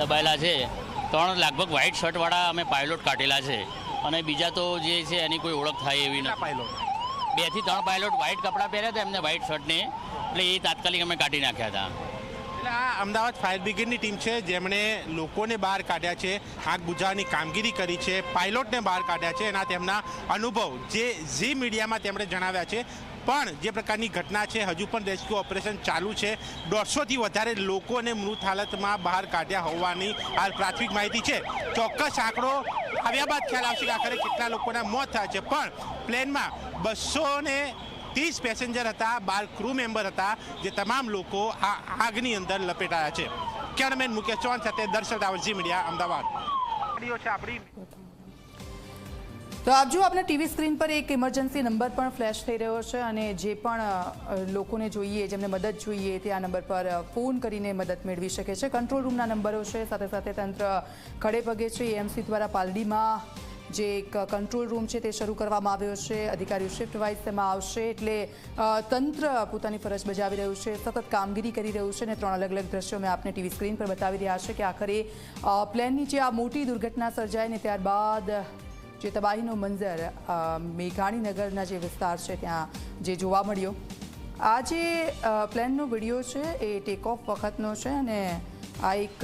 દબાયેલા છે. 3 લગભગ વ્હાઇટ શર્ટવાળા અમે પાયલોટ કાઢેલા છે અને બીજા તો જે છે એની કોઈ ઓળખ થાય એવી નથી. પાયલોટ 2 થી 3 પાયલોટ વ્હાઇટ કપડાં પહેર્યા હતા, એમને વ્હાઇટ શર્ટને, એટલે એ તાત્કાલિક અમે કાઢી નાખ્યા હતા. એટલે આ અમદાવાદ ફાયર બ્રિગેડની ટીમ છે જેમણે લોકોને બહાર કાઢ્યા છે, આગ બુઝાવવાની કામગીરી કરી છે, પાયલોટને બહાર કાઢ્યા છે. એના તેમના અનુભવ જે ઝી મીડિયામાં તેમણે જણાવ્યા છે. પણ જે પ્રકારની ઘટના છે હજુ પણ રેસ્ક્યુ ઓપરેશન ચાલુ છે. 150થી વધારે લોકોને મૃત હાલતમાં બહાર કાઢ્યા હોવાની હાલ પ્રાથમિક માહિતી છે. ચોક્કસ આંકડો આવ્યા બાદ ખ્યાલ આવશે કે આખરે કેટલા લોકોના મોત થયા છે. પણ પ્લેનમાં 230 પેસેન્જર હતા, 12 ક્રૂ મેમ્બર હતા, જે તમામ લોકો આ આગની અંદર લપેટાયા છે. કેમેરામેન મુકેશ ચૌહાણ સાથે દર્શક રાવલ, ઝી મીડિયા, અમદાવાદ. તો આપ જો આપણા ટીવી સ્ક્રીન પર એક ઇમરજન્સી નંબર પણ ફ્લેશ થઈ રહ્યો છે અને જે પણ લોકોને જોઈએ, જેમને મદદ જોઈએ, તે આ નંબર પર ફોન કરીને મદદ મેળવી શકે છે. કંટ્રોલ રૂમના નંબરો છે, સાથે સાથે તંત્ર ખડે પગે છે. એએમસી દ્વારા પાલડીમાં જે એક કંટ્રોલ રૂમ છે તે શરૂ કરવામાં આવ્યો છે. અધિકારીઓ શિફ્ટ વાઇઝ તેમાં આવશે, એટલે તંત્ર પોતાની ફરજ બજાવી રહ્યું છે, સતત કામગીરી કરી રહ્યું છે. અને 3 અલગ અલગ દ્રશ્યો મેં આપને ટીવી સ્ક્રીન પર બતાવી રહ્યા છે કે આખરે પ્લેનની જે આ મોટી દુર્ઘટના સર્જાય ને ત્યારબાદ જે તબાહીનો મંજર મેઘાણીનગરના જે વિસ્તાર છે ત્યાં જે જોવા મળ્યો. આ જે પ્લેનનો વિડીયો છે એ ટેક ઓફ વખતનો છે અને આ એક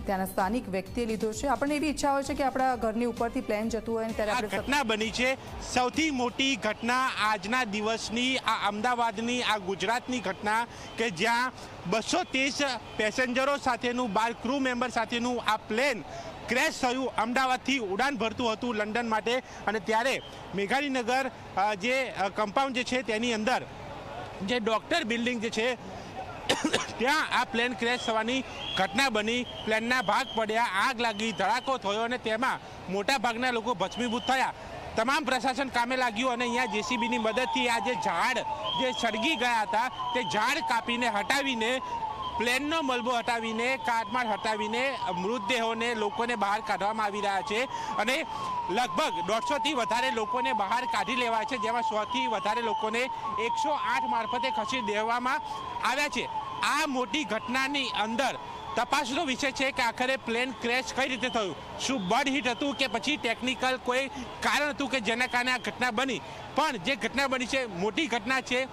ત્યાંના સ્થાનિક વ્યક્તિએ લીધો છે. આપણને એવી ઈચ્છા હોય છે કે આપણા ઘરની ઉપરથી પ્લેન જતું હોય ત્યારે આ ઘટના બની છે સૌથી મોટી ઘટના આજના દિવસની, આ અમદાવાદની, આ ગુજરાતની ઘટના કે જ્યાં 230 પેસેન્જરો સાથેનું 12 ક્રૂ મેમ્બર સાથેનું આ પ્લેન ક્રેશ થયું. અમદાવાદથી ઉડાન ભરતું હતું લંડન માટે અને ત્યારે મેઘાણીનગર જે કમ્પાઉન્ડ જે છે તેની અંદર જે ડૉક્ટર બિલ્ડિંગ જે છે ત્યાં આ પ્લેન ક્રેશ થવાની ઘટના બની. પ્લેનના ભાગ પડ્યા, આગ લાગી, ધડાકો થયો અને તેમાં મોટા ભાગના લોકો ભસ્મીભૂત થયા. તમામ પ્રશાસન કામે લાગ્યું અને અહીંયા જેસીબીની મદદથી આ જે ઝાડ જે સળગી ગયા હતા તે ઝાડ કાપીને હટાવીને, પ્લેનનો મલબો હટાવીને, કાટમાળ હટાવીને મૃતદેહોને, લોકોને બહાર કાઢવામાં આવી રહ્યા છે. અને લગભગ 150થી વધારે લોકોને બહાર કાઢી લેવાય છે, જેમાં 100થી વધારે લોકોને 108 મારફતે ખસેડી દેવામાં આવ્યા છે. આ મોટી ઘટનાની અંદર તપાસનો વિષય છે કે આખરે પ્લેન ક્રેશ કઈ રીતે થયું. શું બર્ડ હિટ હતું કે પછી ટેકનિકલ કોઈ કારણ હતું કે જેના કારણે આ ઘટના બની. પણ જે ઘટના બની છે મોટી ઘટના છે.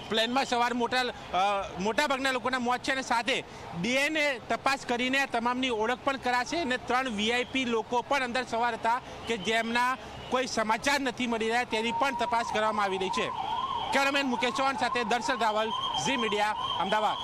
પ્લેનમાં સવાર મોટાભાગના લોકોના મોત છે અને સાથે ડીએનએ તપાસ કરીને તમામની ઓળખ પણ કરાશે અને 3 વીઆઈપી લોકો પણ અંદર સવાર હતા કે જેમના કોઈ સમાચાર નથી મળી રહ્યા, તેની પણ તપાસ કરવામાં આવી રહી છે. કેમેરામેન મુકેશ ચૌહાણ સાથે દર્શક રાવલ, ઝી મીડિયા, અમદાવાદ.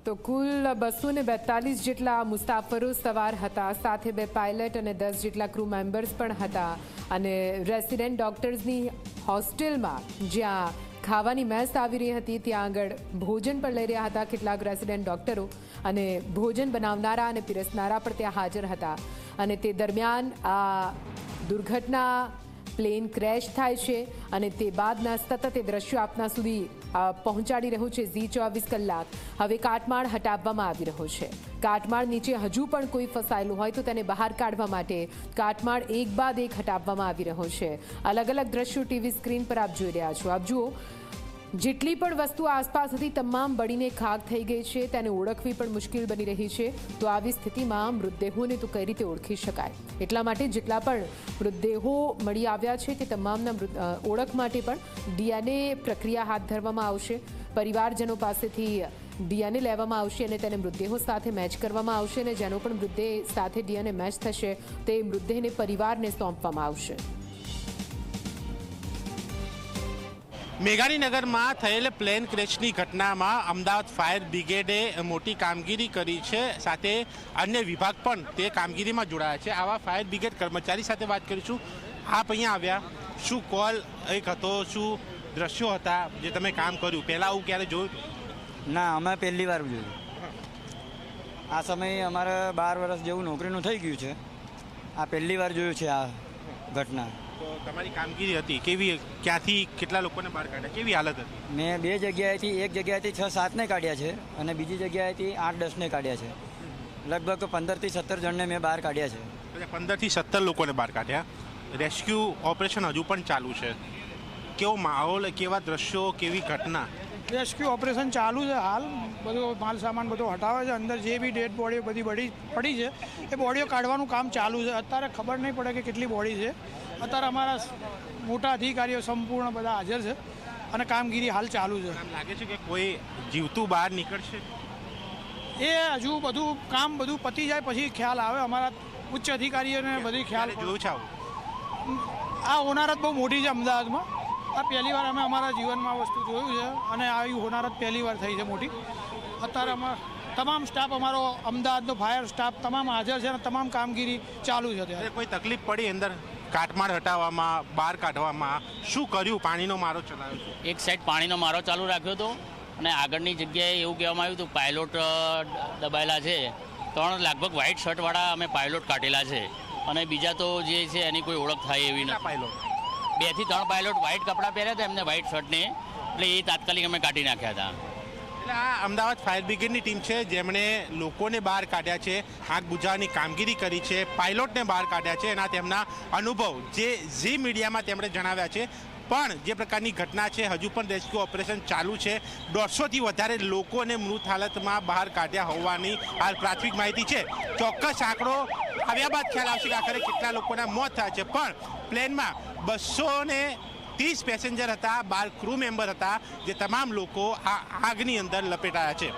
તો કુલ 242 જેટલા મુસાફરો સવાર હતા, સાથે 2 પાયલટ અને 10 જેટલા ક્રૂ મેમ્બર્સ પણ હતા. અને રેસિડેન્ટ ડોક્ટર્સની હોસ્ટેલમાં જ્યાં ખાવાની મેસ આવી રહી હતી ત્યાં આગળ ભોજન પણ લઈ રહ્યા હતા કેટલાક રેસિડેન્ટ ડોક્ટરો, અને ભોજન બનાવનારા અને પીરસનારા પણ ત્યાં હાજર હતા. અને તે દરમિયાન આ દુર્ઘટના, પ્લેન ક્રેશ થાય છે અને તે બાદના સતત એ દ્રશ્યો આપના સુધી પહોંચાડી રહ્યું છે ઝી 24 કલાક. હવે કાટમાળ હટાવવામાં આવી રહ્યો છે. કાટમાળ નીચે હજુ પણ કોઈ ફસાયેલું હોય તો તેને બહાર કાઢવા માટે કાટમાળ એક બાદ એક હટાવવામાં આવી રહ્યો છે. અલગ અલગ દ્રશ્યો ટીવી સ્ક્રીન પર આપ જોઈ રહ્યા છો. આપ જુઓ, જેટલી પણ વસ્તુ આસપાસ હતી તમામ બળીને ખાક થઈ ગઈ છે, તેને ઓળખવી પણ મુશ્કેલ બની રહી છે. તો આવી સ્થિતિમાં મૃતદેહોને તો કઈ રીતે ઓળખી શકાય? એટલા માટે જેટલા પણ મૃતદેહો મળી આવ્યા છે તે તમામના ઓળખ માટે પણ ડીએનએ પ્રક્રિયા હાથ ધરવામાં આવશે. પરિવારજનો પાસેથી ડીએનએ લેવામાં આવશે અને તેને મૃતદેહો સાથે મેચ કરવામાં આવશે અને જેનો પણ મૃતદેહ સાથે ડીએનએ મેચ થશે તે મૃતદેહને પરિવારને સોંપવામાં આવશે. મેઘાણીનગરમાં થયેલ પ્લેન ક્રેશની ઘટનામાં અમદાવાદ ફાયર બ્રિગેડે મોટી કામગીરી કરી છે, સાથે અન્ય વિભાગ પણ તે કામગીરીમાં જોડાયા છે. આવા ફાયર બ્રિગેડ કર્મચારી સાથે વાત કરીશું. આપ અહીંયા આવ્યા, શું કોલ એક હતો, શું દ્રશ્યો હતા જે તમે કામ કર્યું? પહેલાં આવું ક્યારે જોયું? ના, અમે પહેલી વાર જોયું. આ સમયે અમારે 12 વર્ષ જેવું નોકરીનું થઈ ગયું છે. આ પહેલી વાર જોયું છે આ ઘટના. તો તમારી કામગીરી હતી કેવી? ક્યાંથી કેટલા લોકોને બહાર કાઢ્યા? કેવી હાલત હતી? મેં 2 જગ્યાએથી, એક જગ્યાએથી 6-7ને કાઢ્યા છે અને બીજી જગ્યાએથી 8-10ને કાઢ્યા છે. લગભગ 15થી 17 જણને મેં બહાર કાઢ્યા છે. એટલે 15થી 17 લોકોને બહાર કાઢ્યા. રેસ્ક્યુ ઓપરેશન હજુ પણ ચાલુ છે. કેવો માહોલ, કેવા દ્રશ્યો, કેવી ઘટના? રેસ્ક્યુ ઓપરેશન ચાલુ છે હાલ. બધો માલ સામાન બધો હટાવે છે. અંદર જે બી ડેડ બોડીઓ બધી પડી છે એ બોડીઓ કાઢવાનું કામ ચાલુ છે. અત્યારે ખબર નહીં પડે કે કેટલી બોડી છે. અત્યારે અમારા મોટા અધિકારીઓ સંપૂર્ણ બધા હાજર છે અને કામગીરી હાલ ચાલુ છે. આમ લાગે છે કે કોઈ જીવતું બહાર નીકળશે? એ હજુ બધું કામ બધું પતી જાય પછી ખ્યાલ આવે. અમારા ઉચ્ચ અધિકારીઓને બધી ખ્યાલ જોયું છે આવું? આ હોનારત બહુ મોટી છે અમદાવાદમાં. આ પહેલી વાર અમે અમારા જીવનમાં વસ્તુ જોયું છે અને આવી હોનારત પહેલી વાર થઈ છે મોટી. અત્યારે તમામ સ્ટાફ અમારો અમદાવાદનો ફાયર સ્ટાફ તમામ હાજર છે અને તમામ કામગીરી ચાલુ છે. અત્યારે કોઈ તકલીફ પડી અંદર કાટમાળ હટાવવામાં, બહાર કાઢવામાં? શું કર્યું? પાણીનો મારો ચલાવ્યો છે? એક સાઈડ પાણીનો મારો ચાલુ રાખ્યો હતો અને આગળની જગ્યાએ એવું કહેવામાં આવ્યું હતું પાયલોટ દબાયેલા છે. 3 લગભગ વ્હાઇટ શર્ટવાળા અમે પાયલોટ કાઢેલા છે અને બીજા તો જે છે એની કોઈ ઓળખ થાય એવી નથી. પાયલોટ 2 થી 3 પાયલોટ વ્હાઇટ કપડાં પહેર્યા હતા એમને વ્હાઇટ શર્ટને, એટલે એ તાત્કાલિક અમે કાઢી નાખ્યા હતા. એટલે આ અમદાવાદ ફાયર બ્રિગેડની ટીમ છે જેમણે લોકોને બહાર કાઢ્યા છે, આગ બુઝાવવાની કામગીરી કરી છે, પાયલોટને બહાર કાઢ્યા છે. એના તેમના અનુભવ જે ઝી મીડિયામાં તેમણે જણાવ્યા છે. પણ જે પ્રકારની ઘટના છે હજુ પણ રેસ્ક્યુ ઓપરેશન ચાલુ છે. 150થી વધારે લોકોને મૃત હાલતમાં બહાર કાઢ્યા હોવાની હાલ પ્રાથમિક માહિતી છે. ચોક્કસ આંકડો આવ્યા બાદ ખ્યાલ આવશે કે આખરે કેટલા લોકોના મોત થયા છે. પણ પ્લેનમાં 230 પેસેન્જર હતા, 12 ક્રૂ મેમ્બર હતા, જે તમામ લોકો આ આગની અંદર લપેટાયા છે.